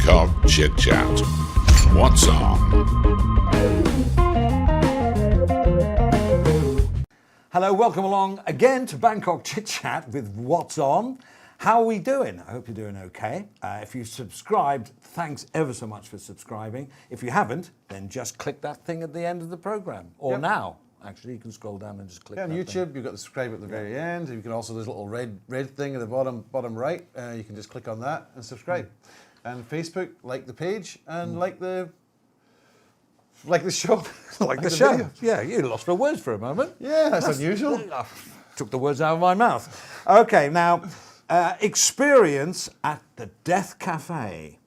Bangkok ChitChat. What's on? Hello, welcome along again to Bangkok ChitChat with What's On. How are we doing? I hope you're doing okay. If you subscribed, thanks ever so much for subscribing. If you haven't, then just click that thing at the end of the program. Or now, actually, you can scroll down and just click on that YouTube, thing. you've got the subscribe at the very end. You can also, there's a little red thing at the bottom right. You can just click on that and subscribe. And Facebook, like the page and like the show. Like the show. Video. Yeah, you lost my words for a moment. Yeah, that's unusual. Took the words out of my mouth. Okay, now, experience at the Death Cafe.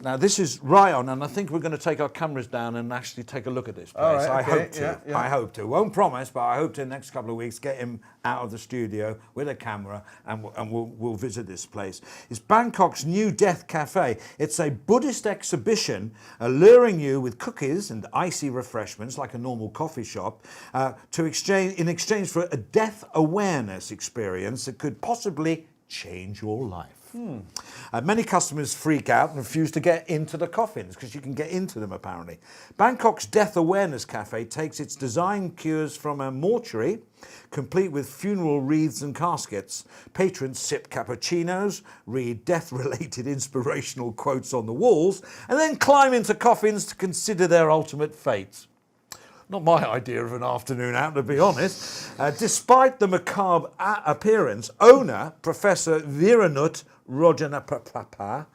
Now, this is right on, and I think we're going to take our cameras down and actually take a look at this place. All right, I okay, hope to. yeah. I hope to. Won't promise, but I hope to in the next couple of weeks get him out of the studio with a camera, and we'll visit this place. It's Bangkok's new Death Cafe. It's a Buddhist exhibition alluring you with cookies and icy refreshments like a normal coffee shop in exchange for a death awareness experience that could possibly change your life. Many customers freak out and refuse to get into the coffins because you can get into them apparently. Bangkok's Death Awareness Cafe takes its design cures from a mortuary, complete with funeral wreaths and caskets. Patrons sip cappuccinos, read death-related inspirational quotes on the walls, and then climb into coffins to consider their ultimate fate. Not my idea of an afternoon out, to be honest. Despite the macabre appearance, owner, Professor Viranut Rojanapapa,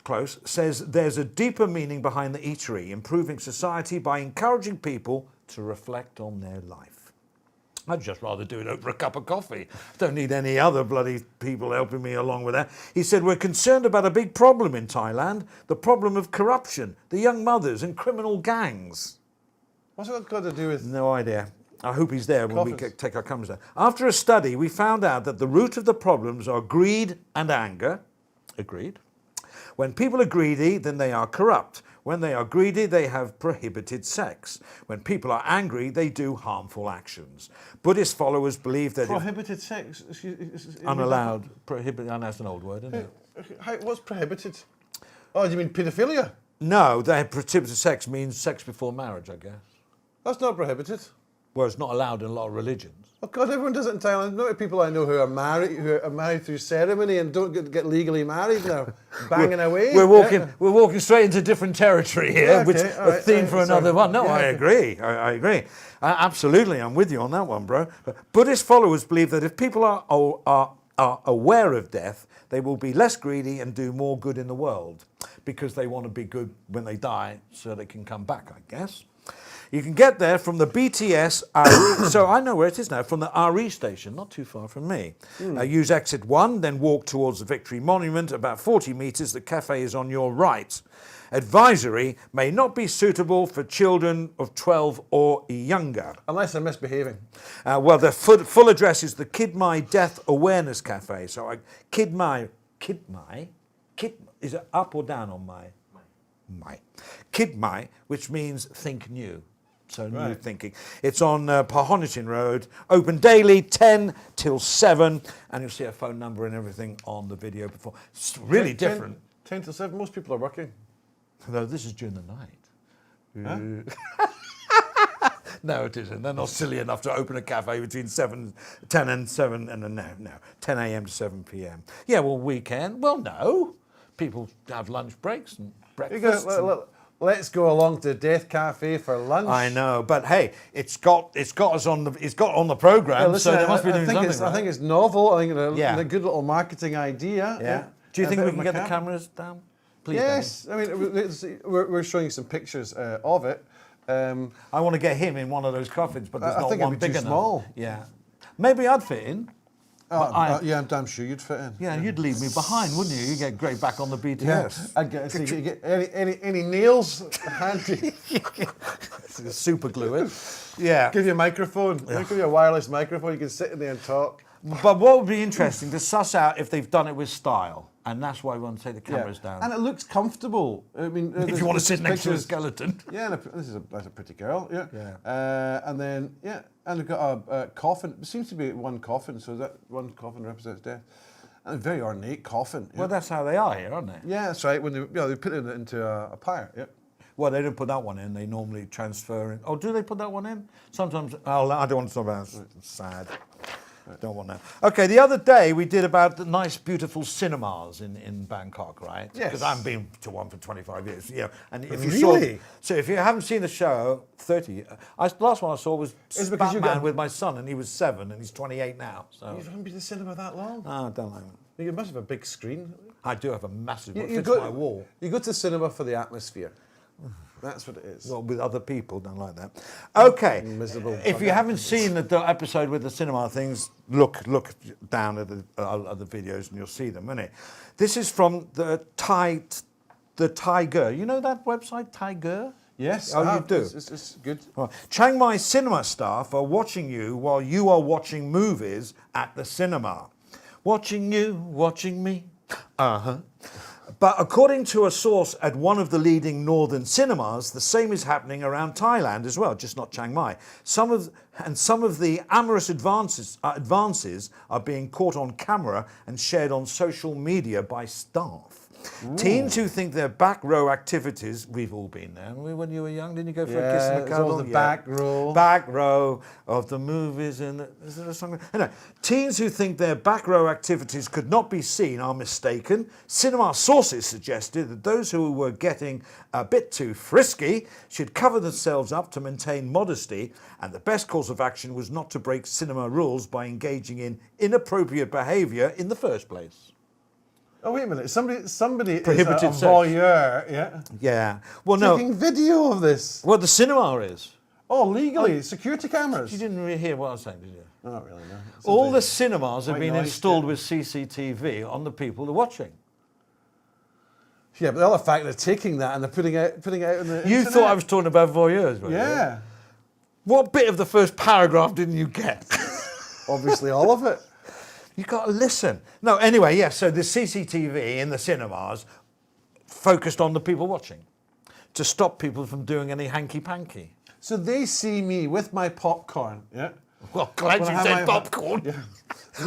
close, says there's a deeper meaning behind the eatery, improving society by encouraging people to reflect on their life. I'd just rather do it over a cup of coffee. Don't need any other bloody people helping me along with that. He said, we're concerned about a big problem in Thailand, the problem of corruption, the young mothers and criminal gangs. What's it got to do with... No idea. I hope he's there when we take our cameras down. After a study, we found out that the root of the problems are greed and anger. Agreed. When people are greedy, then they are corrupt. When they are greedy, they have prohibited sex. When people are angry, they do harmful actions. Buddhist followers believe that... Prohibited sex? Unallowed. Prohibited. I know it's an old word, isn't it? What's prohibited? Oh, do you mean paedophilia? No, prohibited sex means sex before marriage, I guess. That's not prohibited. Well, it's not allowed in a lot of religions. Oh God, everyone does it in Thailand. No people I know who are married through ceremony and don't get legally married now, banging away. We're walking straight into different territory here, yeah, okay, which a theme for another one. No, yeah, I agree. I agree. Absolutely, I'm with you on that one, bro. But Buddhist followers believe that if people are aware of death, they will be less greedy and do more good in the world because they want to be good when they die so they can come back, I guess. You can get there from the BTS, so I know where it is now, from the RE station, not too far from me. Use exit 1, then walk towards the Victory Monument. About 40 metres, the cafe is on your right. Advisory may not be suitable for children of 12 or younger. Unless they're misbehaving. Well, the full address is the Kid Mai Death Awareness Cafe. So Kid Mai, is it up or down on my? Kid Mai, which means think new. So new thinking. It's on Pahonitin Road, open daily 10 till 7, and you'll see a phone number and everything on the video before. It's really different. 10 till 7, most people are working. No, this is during the night. Huh? No, it isn't. They're not silly enough to open a cafe between 10 and 7, and no, 10 a.m. to 7 p.m. Yeah, well, weekend. Well, no. People have lunch breaks and breakfast. Let's go along to Death Cafe for lunch. I know, but hey, it's got us on the program, listen, so they must be doing something. I think it's novel. I think it's a good little marmarketing idea. Yeah. Do you think we can get the cameras down? Please. Yes. Danny. I mean, we're showing you some pictures of it. I want to get him in one of those coffins, but there's not one big enough. Small. Yeah. Maybe I'd fit in. Yeah, I'm damn sure you'd fit in. Yeah, you'd leave me behind, wouldn't you? You'd get great back on the BTS. Yeah, I'd get any nails handy. Super glue it. Yeah. Give you a microphone. Yeah. Give you a wireless microphone. You can sit in there and talk. But what would be interesting to suss out if they've done it with style. And that's why we want to take the cameras down. And it looks comfortable. I mean, if you want to sit next to a skeleton. Yeah, that's a pretty girl. Yeah. And then and we've got a coffin. It seems to be one coffin, so that one coffin represents death. And a very ornate coffin. Well, that's how they are here, aren't they? Yeah, that's right. When they put it into a pyre. Yeah. Well, they don't put that one in. They normally transfer in. Oh, do they put that one in? Sometimes. Oh, I don't want to talk about it. It's sad. Don't want to. Okay, the other day we did about the nice, beautiful cinemas in Bangkok, right? Yes. Because I haven't been to one for 25 years. You know, and if you Really? so if you haven't seen the show, 30. The last one I saw was It's because you Batman got- with my son, and he was 7, and he's 28 now. So You haven't been to the cinema that long? oh, I don't like it. You must have a big screen. I do have a massive. You, It you fits go, my wall. You go to the cinema for the atmosphere. That's what it is. Well, with other people, don't like that. Okay, Miserable if you bugger. haven't seen the episode with the cinema things, look down at the other videos and you'll see them, won't it? This is from the Tiger. You know that website, Tiger? Yes. Oh, I you have. do? It's good. Right. Chiang Mai cinema staff are watching you while you are watching movies at the cinema. Watching you, watching me. Uh-huh. But according to a source at one of the leading northern cinemas, the same is happening around Thailand as well, just not Chiang Mai. Some of the amorous advances are being caught on camera and shared on social media by staff. Teens who think their back row activities, we've all been there, haven't we, when you were young? Didn't you go for a kiss and a it's cuddle? all the back row. Back row of the movies in the, is there a song? Anyway, teens who think their back row activities could not be seen are mistaken. Cinema sources suggested that those who were getting a bit too frisky should cover themselves up to maintain modesty, and the best course of action was not to break cinema rules by engaging in inappropriate behaviour in the first place. Oh, wait a minute. Somebody Prohibited is a sex. voyeur, yeah? Yeah. Well, no. Taking video of this. Well, the cinema is. Oh, legally. Security cameras. You didn't really hear what I was saying, did you? Oh, not really, no. All the cinemas have White been noise, installed yeah. with CCTV on the people who are watching. Yeah, but the other fact they're taking that and they're putting it out on the You internet. thought I was talking about voyeurs, weren't you? Yeah. What bit of the first paragraph didn't you get? Obviously all of it. You got to listen. No, anyway, yes, so the CCTV in the cinemas focused on the people watching to stop people from doing any hanky-panky. So they see me with my popcorn, yeah? Well, glad When I you have said my- popcorn. Yeah.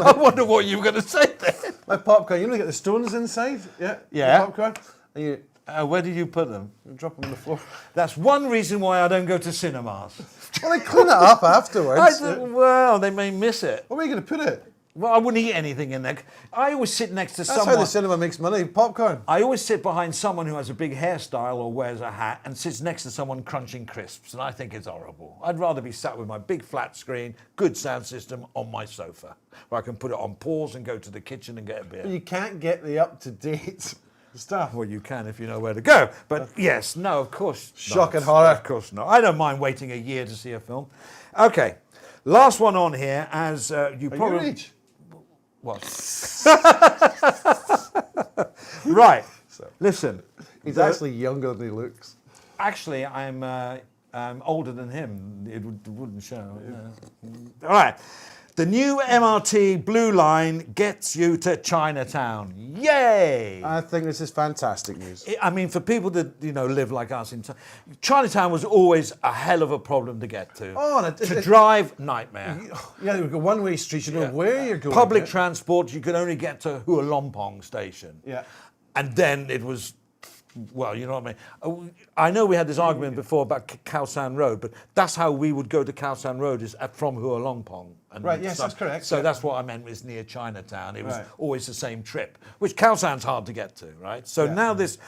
I wonder what you were going to say then. My popcorn, you know, you get the stones inside, yeah? Yeah. The popcorn, and you Where did you put them? drop them on the floor. That's one reason why I don't go to cinemas. Well, they clean it up afterwards. Well, they may miss it. Where are you going to put it? Well, I wouldn't eat anything in there. I always sit next to That's someone. how the cinema makes money, popcorn. I always sit behind someone who has a big hairstyle or wears a hat and sits next to someone crunching crisps, and I think it's horrible. I'd rather be sat with my big flat screen, good sound system on my sofa, where I can put it on pause and go to the kitchen and get a beer. But you can't get the up-to-date stuff. Well, you can if you know where to go. But yes, no, of course Shock not. and horror. Of course not. I don't mind waiting a year to see a film. Okay, last one on here, as you Are probably... your age? What? Right. Listen. He's actually younger than he looks. Actually, I'm older than him. It wouldn't show. Yeah. All right. The new MRT Blue Line gets you to Chinatown. Yay! I think this is fantastic news. I mean, for people that live like us in Chinatown was always a hell of a problem to get to. Oh, and to drive, nightmare. Yeah, you've got one-way streets, you know where you're going. Public yeah? transport, you could only get to Hua Lompong station. Yeah. And then it was, well, you know what I mean. I know we had this argument before about Khao San Road, but that's how we would go to Khao San Road, is from Hua Lompong. And Right, yes, stuff. that's correct, So yeah. that's what I meant was near Chinatown. It was Right. always the same trip, which Khao San's hard to get to, right? So now this,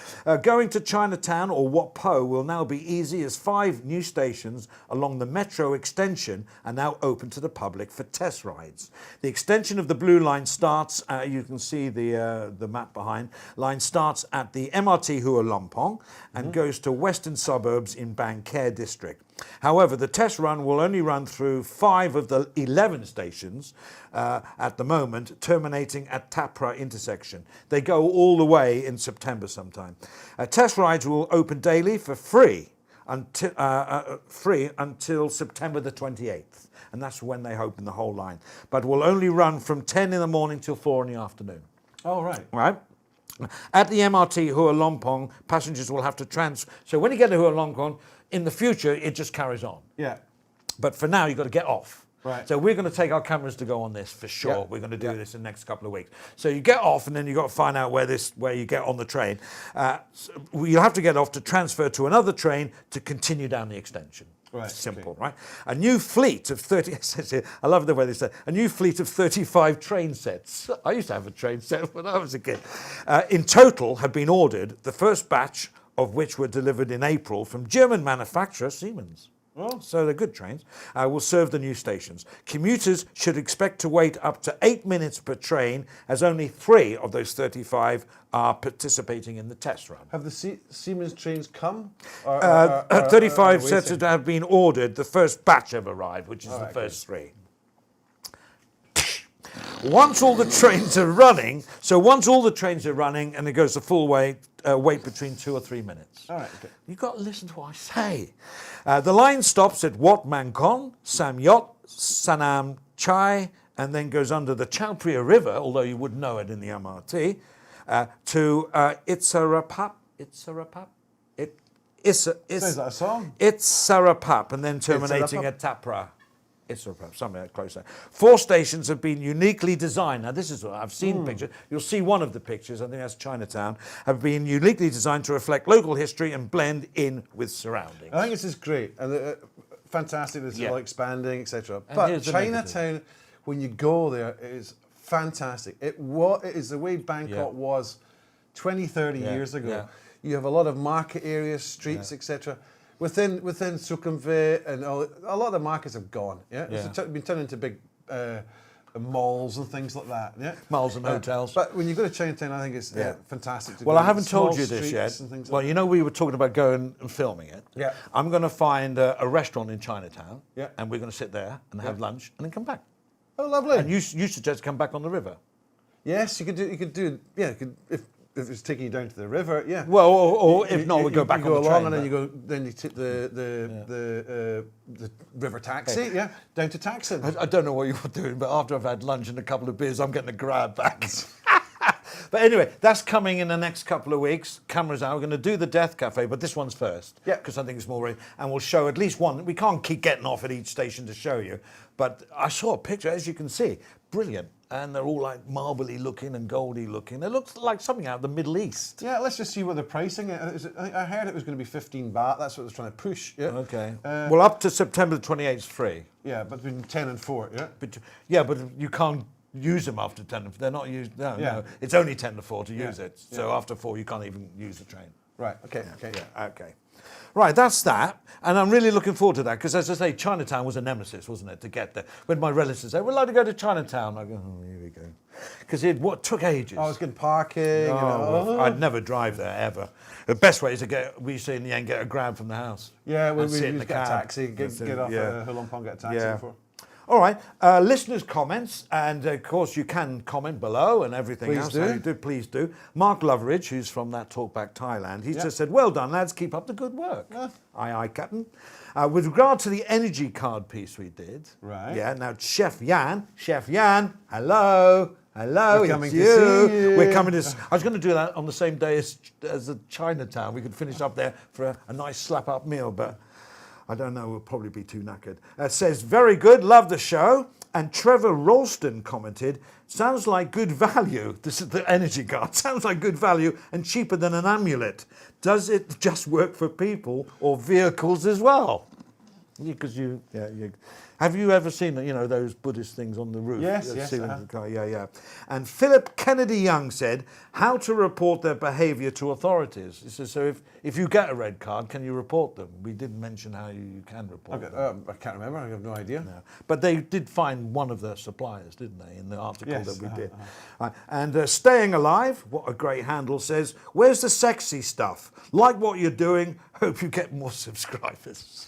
going to Chinatown or Wat Po will now be easy, as 5 new stations along the metro extension are now open to the public for test rides. The extension of the Blue Line starts, you can see the map behind, line starts at the MRT Hua Lompong and goes to western suburbs in Bang Khae district. However, the test run will only run through 5 of the 11 stations at the moment, terminating at Tapra intersection. They go all the way in September sometime. Test rides will open daily for free until September the 28th. And that's when they open the whole line. But will only run from 10 in the morning till 4 in the afternoon. Oh, right. Right? At the MRT Hua Lompong, passengers will have to So when you get to Hua Lompong, in the future, it just carries on. Yeah. But for now, you've got to get off. Right. So we're going to take our cameras to go on this for sure. Yeah. We're going to do Yeah. this in the next couple of weeks. So you get off, and then you got to find out where you get on the train. You'll have to get off to transfer to another train to continue down the extension. Right, Simple, okay. right? A new fleet of 30, it says here, I love the way they say, a new fleet of 35 train sets. I used to have a train set when I was a kid. In total have been ordered, the first batch of which were delivered in April from German manufacturer Siemens. Oh. So they're good trains, will serve the new stations. Commuters should expect to wait up to 8 minutes per train, as only 3 of those 35 are participating in the test run. Have the Siemens trains come? 35 sets that have been ordered. The first batch have arrived, which is the first 3. Once all the trains are running, and it goes the full way, wait between 2 or 3 minutes. All right, okay. You've got to listen to what I say. The line stops at Wat Mangkon, Samyot, Sanam Chai, and then goes under the Chao Phraya River, although you wouldn't know it in the MRT, to Itsarapap. Sounds like a song. Itsarapap, and then terminating at Tapra. Itsarapap, somewhere closer. 4 stations have been uniquely designed. Now, this is what I've seen pictures. You'll see one of the pictures, I think that's Chinatown, have been uniquely designed to reflect local history and blend in with surroundings. I think this is great and fantastic. This is Yeah. all expanding, etc. And But here's the Chinatown, when you go there, it is fantastic. It is the way Bangkok was 20, 30 years ago. Yeah. You have a lot of market areas, streets, etc. Within Sukhumvit and all, a lot of the markets have gone. Yeah, it's been turned into big malls and things like that. Yeah, Malls and hotels. But when you go to Chinatown, I think it's fantastic. To Well, go. I haven't told Small you this yet. streets and things Well, like you know, we were talking about going and filming it. Yeah. I'm going to find a restaurant in Chinatown. Yeah. And we're going to sit there and have lunch and then come back. that. Oh, lovely. And you suggest come back on the river. Yes, you could do. Yeah, you could, if it's taking you down to the river. Yeah. Well, or if not, we go back you on go the along train. and then then you take the river taxi. Yeah, down to Taksim. I don't know what you're doing, but after I've had lunch and a couple of beers, I'm getting a grab back. But anyway, that's coming in the next couple of weeks. Cameras out. We're going to do the Death Cafe, but this one's first. Yeah. Because I think it's more, and we'll show at least one. We can't keep getting off at each station to show you, but I saw a picture, as you can see, brilliant. And they're all like marbly looking and goldy looking. It looks like something out of the Middle East. Yeah, let's just see what the pricing is. I heard it was going to be 15 baht. That's what I was trying to push. Yeah. Okay. Well, up to September the 28th is free. Yeah, but between 10 and 4. Yeah. But you can't use them after 10. They're not used. No, Yeah. no. It's only 10 to 4 to use it. So Yeah. after 4, you can't even use the train. Right. Okay. Okay. Yeah, okay. Right, that's that. And I'm really looking forward to that because, as I say, Chinatown was a nemesis, wasn't it, to get there? When my relatives say, we'd like to go to Chinatown, I go, oh, here we go. Because it took ages. Oh, it's good parking. I'd never drive there, ever. The best way is to we used to, in the end, get a grab from the house. Yeah, we sit in used the to get a cab. taxi, get off Hulunpong, get a taxi before. All right, listeners' comments, and of course you can comment below and everything Please else. do. How you do. Please do. Mark Loveridge, who's from that Talkback Thailand, he's just said, well done, lads, keep up the good work. Yeah. Aye, aye, Captain. With regard to the energy card piece we did. Right. Yeah, now Chef Yan, hello. Hello, We're coming it's to you. see you. We're coming to. I was going to do that on the same day as the Chinatown. We could finish up there for a nice slap-up meal, but I don't know. We'll probably be too knackered. Says very good. Love the show. And Trevor Ralston commented, sounds like good value. This is the energy card. Sounds like good value and cheaper than an amulet. Does it just work for people or vehicles as well? Because have you ever seen those Buddhist things on the roof? Yes, You've yes, seen I them? have. Yeah. And Philip Kennedy Young said, how to report their behaviour to authorities. He says, so if you get a red card, can you report them? We didn't mention how you can report them. I can't remember. I have no idea. No. But they did find one of their suppliers, didn't they, in the article that we did. And Staying Alive, what a great handle, says, where's the sexy stuff? Like what you're doing, hope you get more subscribers.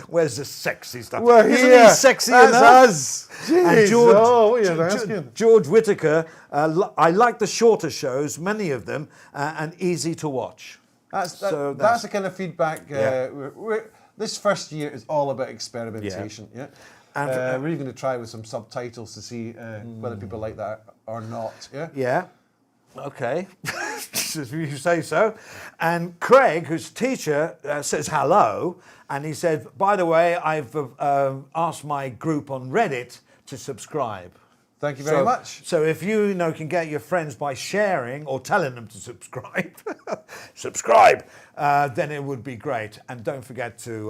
Where's the sexy stuff? Well, Isn't he sexy that's enough? us. Jeez, And George, what are you asking? George Whittaker, I like the shorter shows, many of them, and easy to watch. That's So the kind of feedback. Yeah. This first year is all about experimentation. Yeah. And we're even going to try with some subtitles to see whether people like that or not. Yeah. Yeah. Okay. thanks, if you say so. And Craig, who's a teacher, says hello. And he said, by the way, I've asked my group on Reddit to subscribe. Thank you very much. So if you can get your friends by sharing or telling them to subscribe, then it would be great. And don't forget to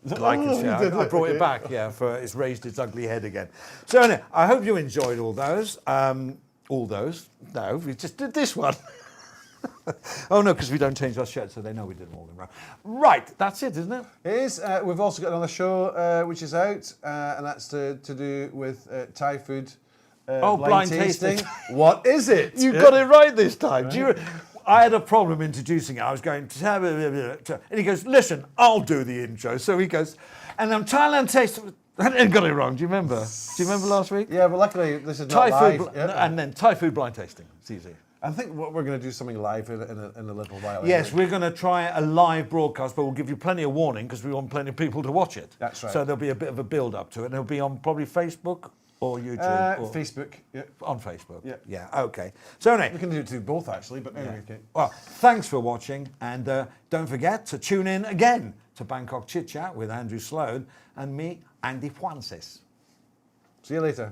like and share. I brought it back, it's raised its ugly head again. So anyway, I hope you enjoyed all those. All those? No, we just did this one. Oh no, because we don't change our shirts, so they know we did them all in a row. Right, that's it, isn't it? It is. We've also got another show which is out, and that's to do with Thai food. Blind tasting. What is it? You got it right this time. Right. I had a problem introducing it. I was going to, and he goes, listen, I'll do the intro. So he goes, and then Thailand taste. I got it wrong. Do you remember? Do you remember last week? Yeah, but luckily this is Thai not live. Food, and then Thai food blind tasting. It's easy. I think we're going to do something live in a little while. Yes, anyway. we're going to try a live broadcast, but we'll give you plenty of warning because we want plenty of people to watch it. That's right. So there'll be a bit of a build-up to it. And it'll be on probably Facebook or YouTube. Or Facebook. Yeah. On Facebook. Yeah. Yeah, okay. So anyway. We can do both, actually, but anyway. Yeah. Okay. Well, thanks for watching. And don't forget to tune in again to Bangkok Chit Chat with Andrew Sloan and me, Andy Fuances. See you later.